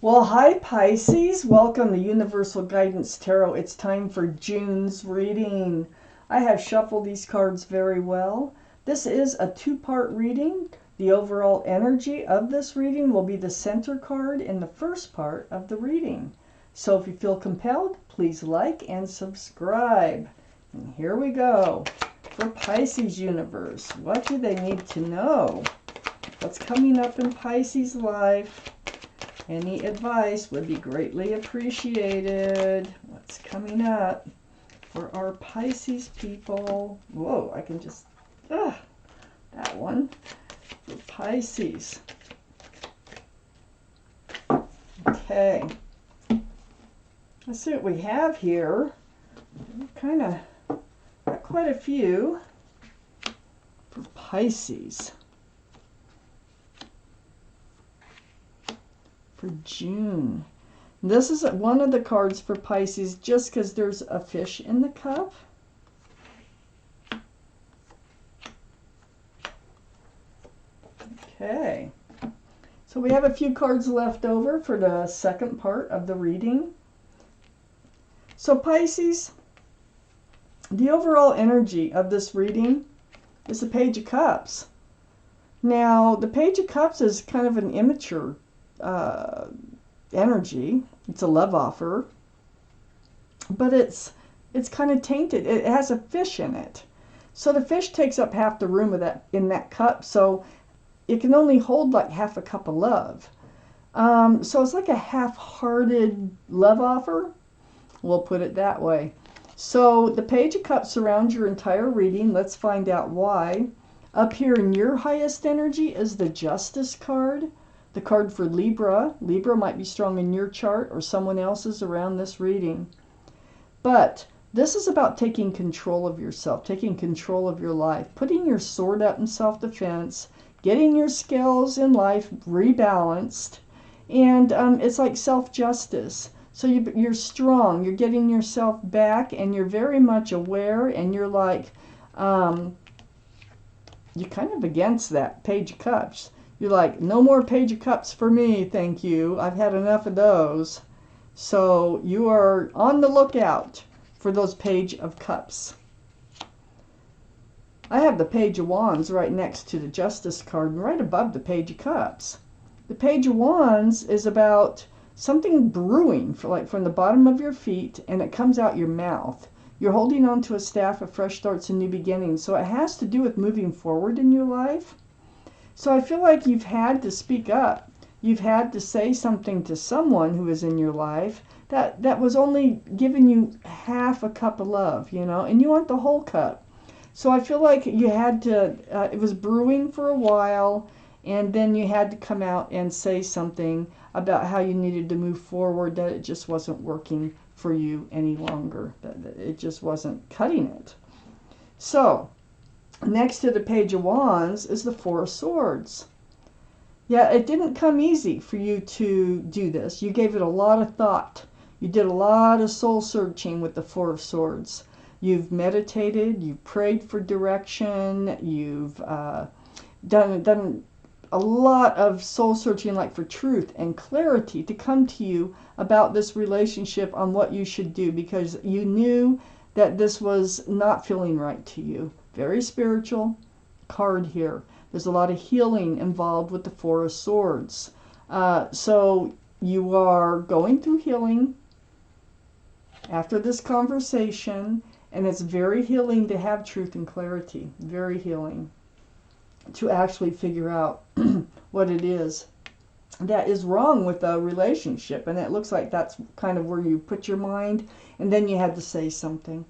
Well, hi Pisces. Welcome to Universal Guidance Tarot. It's time for June's reading. I have shuffled these cards very well. This is a two-part reading. The overall energy of this reading will be the center card in the first part of the reading. So if you feel compelled, please like and subscribe. And here we go. For Pisces universe, what do they need to know? What's coming up in Pisces life? Any advice would be greatly appreciated. What's coming up for our Pisces people? Whoa, I can just, that one. For Pisces. Okay. Let's see what we have here. Kind of got quite a few for Pisces. For June. This is one of the cards for Pisces just because there's a fish in the cup. Okay. So we have a few cards left over for the second part of the reading. So Pisces, the overall energy of this reading is the Page of Cups. Now, the Page of Cups is kind of an immature energy. It's a love offer, but it's kind of tainted. It has a fish in it, so the fish takes up half the room of that in that cup, so it can only hold like half a cup of love. So it's like a half-hearted love offer, we'll put it that way. So the Page of Cups surrounds your entire reading. Let's find out why. Up here in your highest energy is the Justice card. The card for Libra. Libra might be strong in your chart or someone else's around this reading. But this is about taking control of yourself, taking control of your life, putting your sword up in self-defense, getting your skills in life rebalanced. And it's like self-justice. So you're strong, you're getting yourself back, and you're very much aware, and you're like, you're kind of against that Page of Cups. You're like, no more Page of Cups for me, thank you. I've had enough of those. So you are on the lookout for those Page of Cups. I have the Page of Wands right next to the Justice card and right above the Page of Cups. The Page of Wands is about something brewing from the bottom of your feet, and it comes out your mouth. You're holding on to a staff of fresh starts and new beginnings. So it has to do with moving forward in your life. So I feel like you've had to speak up. You've had to say something to someone who is in your life that was only giving you half a cup of love, you know, and you want the whole cup. So I feel like you had to, it was brewing for a while, and then you had to come out and say something about how you needed to move forward, that it just wasn't working for you any longer, that it just wasn't cutting it. So next to the Page of Wands is the Four of Swords. Yeah, it didn't come easy for you to do this. You gave it a lot of thought. You did a lot of soul searching with the Four of Swords. You've meditated, you prayed for direction, you've done a lot of soul searching, like for truth and clarity to come to you about this relationship, on what you should do, because you knew that this was not feeling right to you. Very spiritual card here. There's a lot of healing involved with the Four of Swords. So you are going through healing after this conversation, and it's very healing to have truth and clarity. Very healing to actually figure out what it is that is wrong with a relationship. And it looks like that's kind of where you put your mind, and then you had to say something.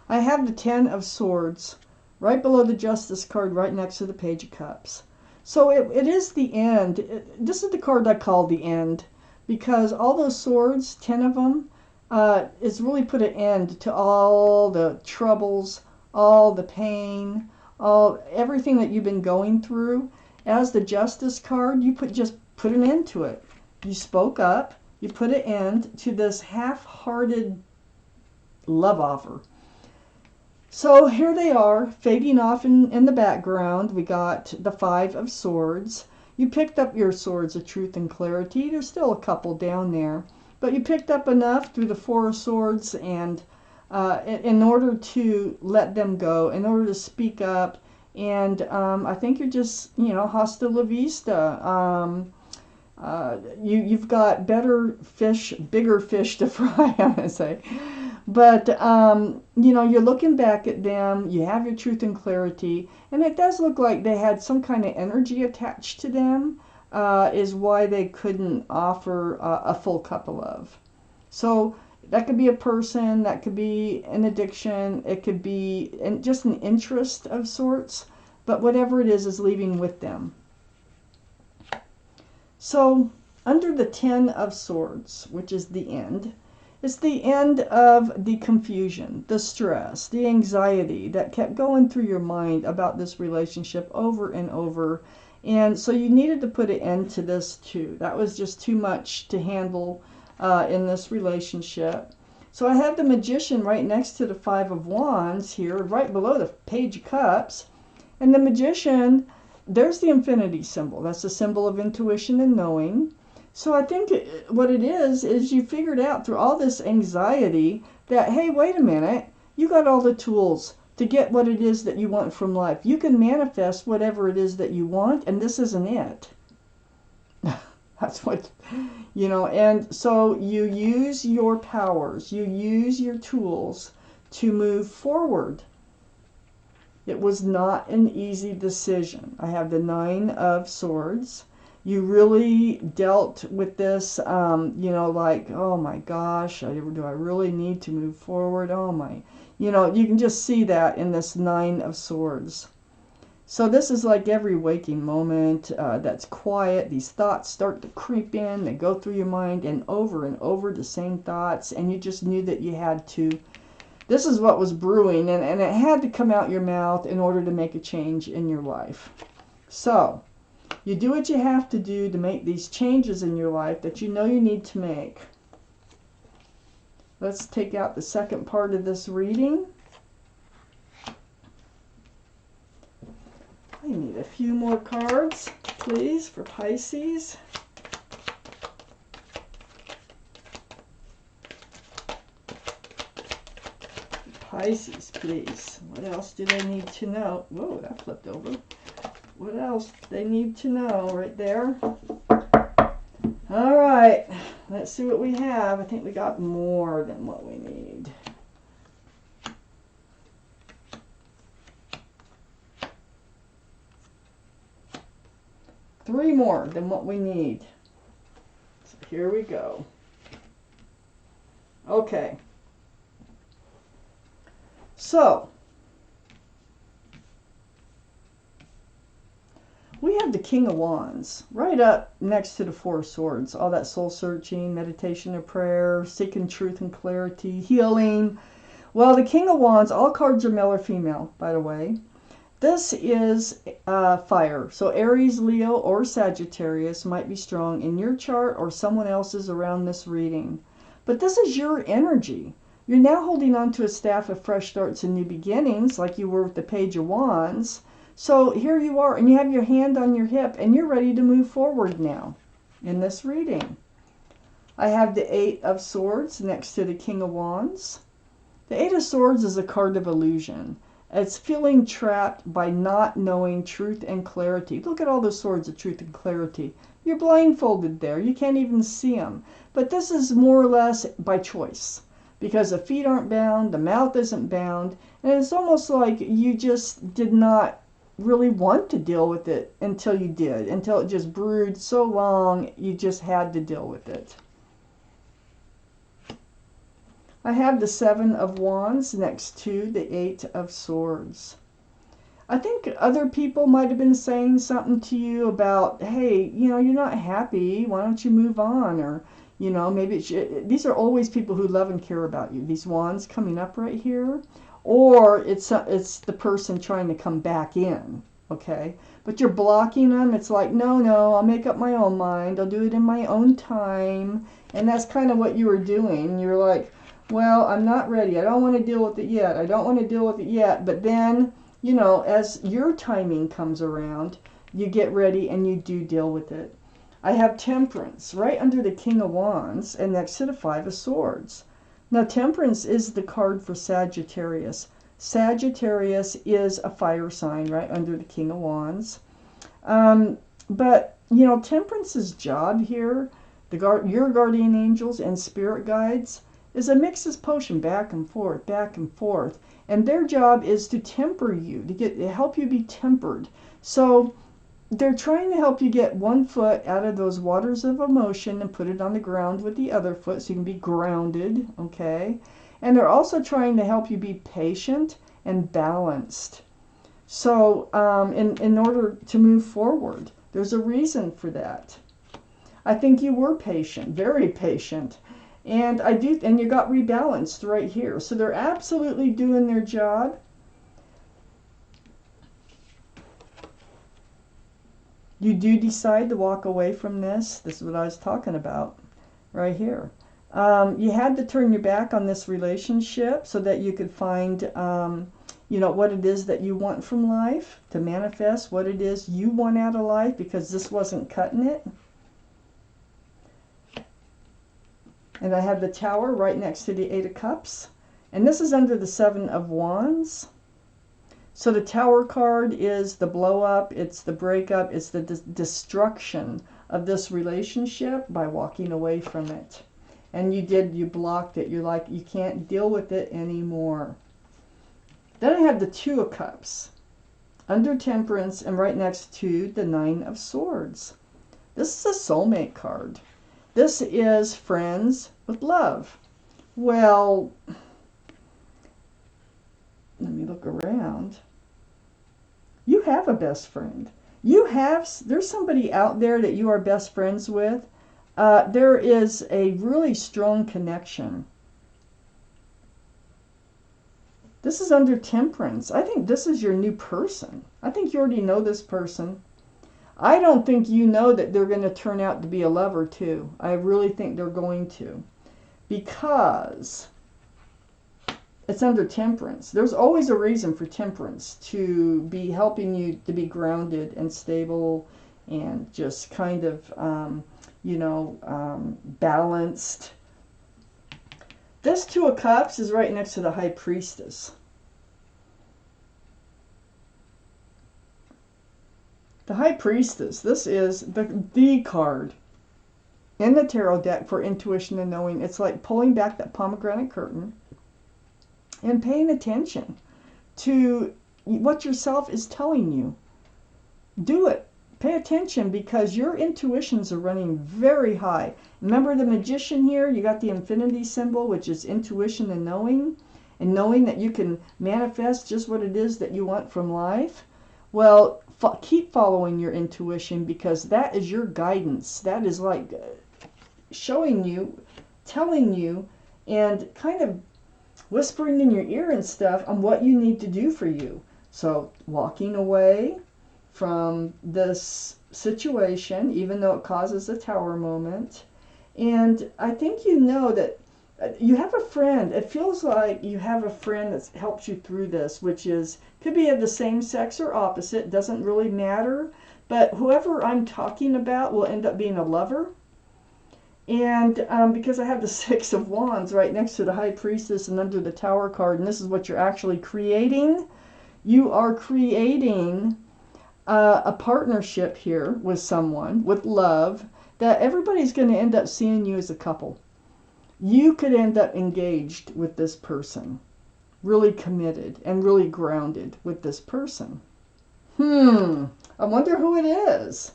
I have the Ten of Swords right below the Justice card, right next to the Page of Cups. So it is the end. This is the card I call the end, because all those swords, 10 of them, is really put an end to all the troubles, all the pain, everything that you've been going through. As the Justice card, you just put an end to it. You spoke up. You put an end to this half-hearted love offer. So here they are, fading off in the background. We got the Five of Swords. You picked up your swords of truth and clarity. There's still a couple down there, but you picked up enough through the Four of Swords, and in order to let them go, in order to speak up, and I think you're just, hasta la vista. You've got better fish, bigger fish to fry, I'm going to say. But, you're looking back at them, you have your truth and clarity, and it does look like they had some kind of energy attached to them, is why they couldn't offer a full cup of love. So that could be a person, that could be an addiction, it could be just an interest of sorts, but whatever it is leaving with them. So under the Ten of Swords, which is the end, it's the end of the confusion, the stress, the anxiety that kept going through your mind about this relationship over and over. And so you needed to put an end to this too. That was just too much to handle in this relationship. So I have the Magician right next to the Five of Wands here, right below the Page of Cups. And the Magician, there's the infinity symbol. That's the symbol of intuition and knowing. So I think what it is you figured out through all this anxiety that, hey, wait a minute, you got all the tools to get what it is that you want from life. You can manifest whatever it is that you want, and this isn't it. That's what, and so you use your powers, you use your tools to move forward. It was not an easy decision. I have the Nine of Swords. You really dealt with this, like, oh my gosh, do I really need to move forward? Oh my, you can just see that in this Nine of Swords. So this is like every waking moment that's quiet. These thoughts start to creep in, they go through your mind, and over the same thoughts, and you just knew that you had to. This is what was brewing, and it had to come out your mouth in order to make a change in your life. So you do what you have to do to make these changes in your life that you know you need to make. Let's take out the second part of this reading. I need a few more cards, please, for Pisces. Pisces, please. What else do they need to know? Whoa, that flipped over. What else do they need to know right there? All right, let's see what we have. I think we got more than what we need. Three more than what we need. So here we go. Okay. So, we have the King of Wands right up next to the Four of Swords. All that soul searching, meditation and prayer, seeking truth and clarity, healing. Well, the King of Wands, all cards are male or female, by the way. This is fire. So Aries, Leo, or Sagittarius might be strong in your chart or someone else's around this reading. But this is your energy. You're now holding on to a staff of fresh starts and new beginnings like you were with the Page of Wands. So here you are, and you have your hand on your hip, and you're ready to move forward now in this reading. I have the Eight of Swords next to the King of Wands. The Eight of Swords is a card of illusion. It's feeling trapped by not knowing truth and clarity. Look at all the swords of truth and clarity. You're blindfolded there. You can't even see them. But this is more or less by choice, because the feet aren't bound, the mouth isn't bound, and it's almost like you just did not really want to deal with it until you did, until it just brewed so long you just had to deal with it. I have the Seven of Wands next to the Eight of Swords. I think other people might have been saying something to you about, hey, you're not happy, why don't you move on? Or, maybe these are always people who love and care about you. These wands coming up right here. Or it's the person trying to come back in, okay? But you're blocking them. It's like, no, I'll make up my own mind. I'll do it in my own time. And that's kind of what you were doing. You're like, well, I'm not ready. I don't want to deal with it yet. But then, as your timing comes around, You get ready and you do deal with it. I have Temperance right under the King of Wands and next to the Five of Swords. Now, Temperance is the card for Sagittarius. Sagittarius is a fire sign right under the King of Wands. But, you know, Temperance's job here, your guardian angels and spirit guides, is a mixes potion back and forth, back and forth. And their job is to temper you, to help you be tempered. So they're trying to help you get one foot out of those waters of emotion and put it on the ground with the other foot so you can be grounded, okay? And they're also trying to help you be patient and balanced. So in order to move forward, there's a reason for that. I think you were patient, very patient. And you got rebalanced right here. So they're absolutely doing their job. You do decide to walk away from this. This is what I was talking about right here. You had to turn your back on this relationship so that you could find, you know, what it is that you want from life, to manifest what it is you want out of life, because this wasn't cutting it. And I have the Tower right next to the Eight of Cups. And this is under the Seven of Wands. So the Tower card is the blow up, it's the breakup, it's the destruction of this relationship by walking away from it. And you blocked it. You're like, you can't deal with it anymore. Then I have the Two of Cups under Temperance and right next to the Nine of Swords. This is a soulmate card. This is friends with love. Well, let me look around. You have a best friend. There's somebody out there that you are best friends with. There is a really strong connection. This is under Temperance. I think this is your new person. I think you already know this person. I don't think you know that they're going to turn out to be a lover too. I really think they're going to. Because it's under Temperance. There's always a reason for Temperance to be helping you to be grounded and stable and just kind of, balanced. This Two of Cups is right next to the High Priestess. The High Priestess, this is the card in the tarot deck for intuition and knowing. It's like pulling back that pomegranate curtain and paying attention to what yourself is telling you. Do it. Pay attention, because your intuitions are running very high. Remember the Magician here? You got the infinity symbol, which is intuition and knowing that you can manifest just what it is that you want from life. Well, keep following your intuition, because that is your guidance. That is like showing you, telling you, and kind of whispering in your ear and stuff on what you need to do for you. So walking away from this situation, even though it causes a Tower moment. And I think you know that you have a friend. It feels like you have a friend that helps you through this, which could be of the same sex or opposite. Doesn't really matter. But whoever I'm talking about will end up being a lover. And because I have the Six of Wands right next to the High Priestess and under the Tower card, and this is what you're actually creating. You are creating a partnership here with someone, with love, that everybody's going to end up seeing you as a couple. You could end up engaged with this person, really committed and really grounded with this person. I wonder who it is.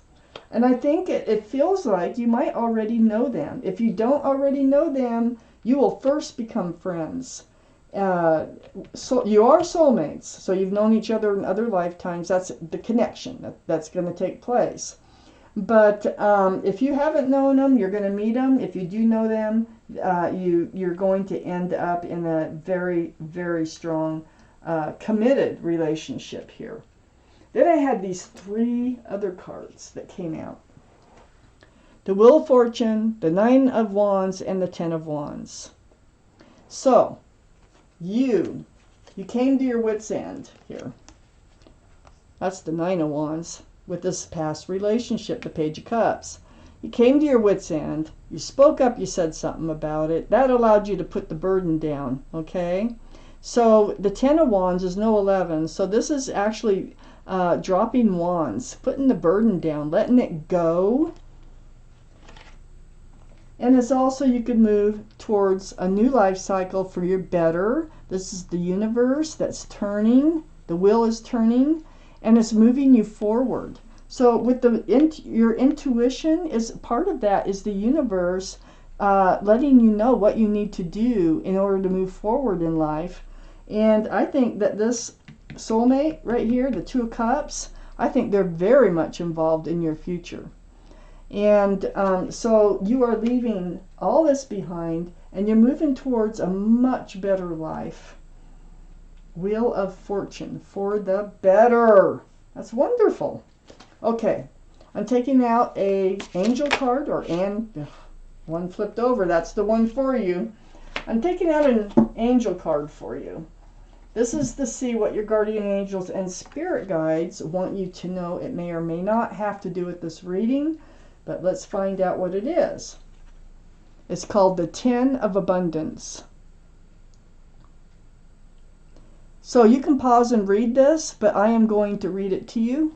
And I think it feels like you might already know them. If you don't already know them, you will first become friends. So you are soulmates, so you've known each other in other lifetimes. That's the connection that's going to take place. But if you haven't known them, you're going to meet them. If you do know them, you're going to end up in a very, very strong, committed relationship here. Then I had these three other cards that came out. The Wheel of Fortune, the Nine of Wands, and the Ten of Wands. So, you came to your wit's end here. That's the Nine of Wands. with this past relationship, the Page of Cups. You came to your wit's end. You spoke up. You said something about it. That allowed you to put the burden down, okay? So the Ten of Wands is no 11. So this is actually dropping wands, putting the burden down, letting it go. And it's also, you could move towards a new life cycle for your better. This is the universe that's turning. The wheel is turning, and it's moving you forward. So with your intuition, is part of that is the universe letting you know what you need to do in order to move forward in life. And I think that this soulmate right here, the Two of Cups, I think they're very much involved in your future. And so you are leaving all this behind, and you're moving towards a much better life. Wheel of Fortune, for the better. That's wonderful. Okay, I'm taking out a angel card, one flipped over. That's the one for you. I'm taking out an angel card for you. This is to see what your guardian angels and spirit guides want you to know. It may or may not have to do with this reading, but let's find out what it is. It's called the Ten of Abundance. So you can pause and read this, but I am going to read it to you.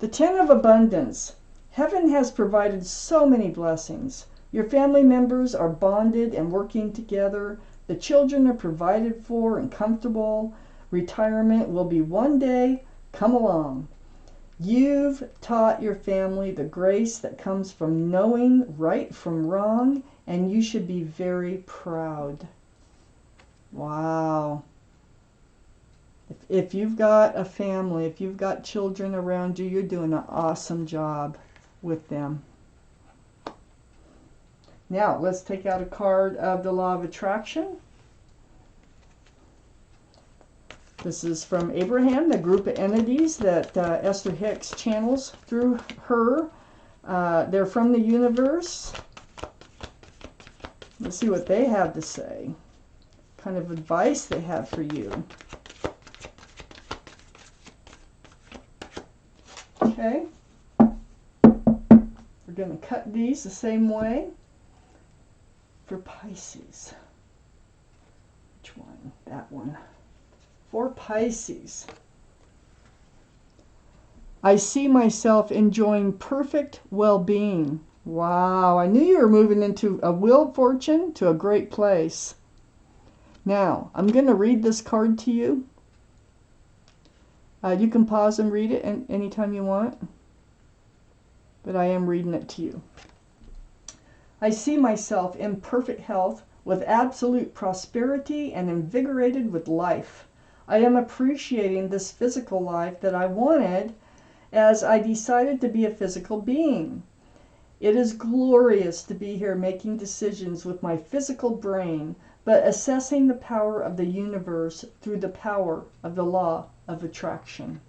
The Ten of Abundance. Heaven has provided so many blessings. Your family members are bonded and working together. The children are provided for and comfortable. Retirement will be one day. Come along. You've taught your family the grace that comes from knowing right from wrong, and you should be very proud. Wow. If you've got a family, if you've got children around you, you're doing an awesome job with them. Now, let's take out a card of the Law of Attraction. This is from Abraham, the group of entities that Esther Hicks channels through her. They're from the universe. Let's see what they have to say. What kind of advice they have for you. Okay. We're going to cut these the same way. For Pisces. Which one? That one. For Pisces. I see myself enjoying perfect well-being. Wow, I knew you were moving into a wheel of fortune to a great place. Now, I'm going to read this card to you. You can pause and read it anytime you want. But I am reading it to you. I see myself in perfect health, with absolute prosperity and invigorated with life. I am appreciating this physical life that I wanted as I decided to be a physical being. It is glorious to be here making decisions with my physical brain, but assessing the power of the universe through the power of the law of attraction.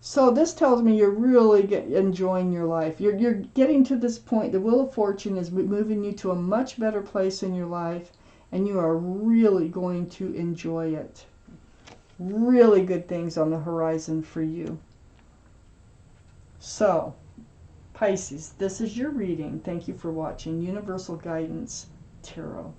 So this tells me you're really enjoying your life. You're getting to this point. The Wheel of Fortune is moving you to a much better place in your life, and you are really going to enjoy it. Really good things on the horizon for you. So, Pisces, this is your reading. Thank you for watching Universal Guidance Tarot.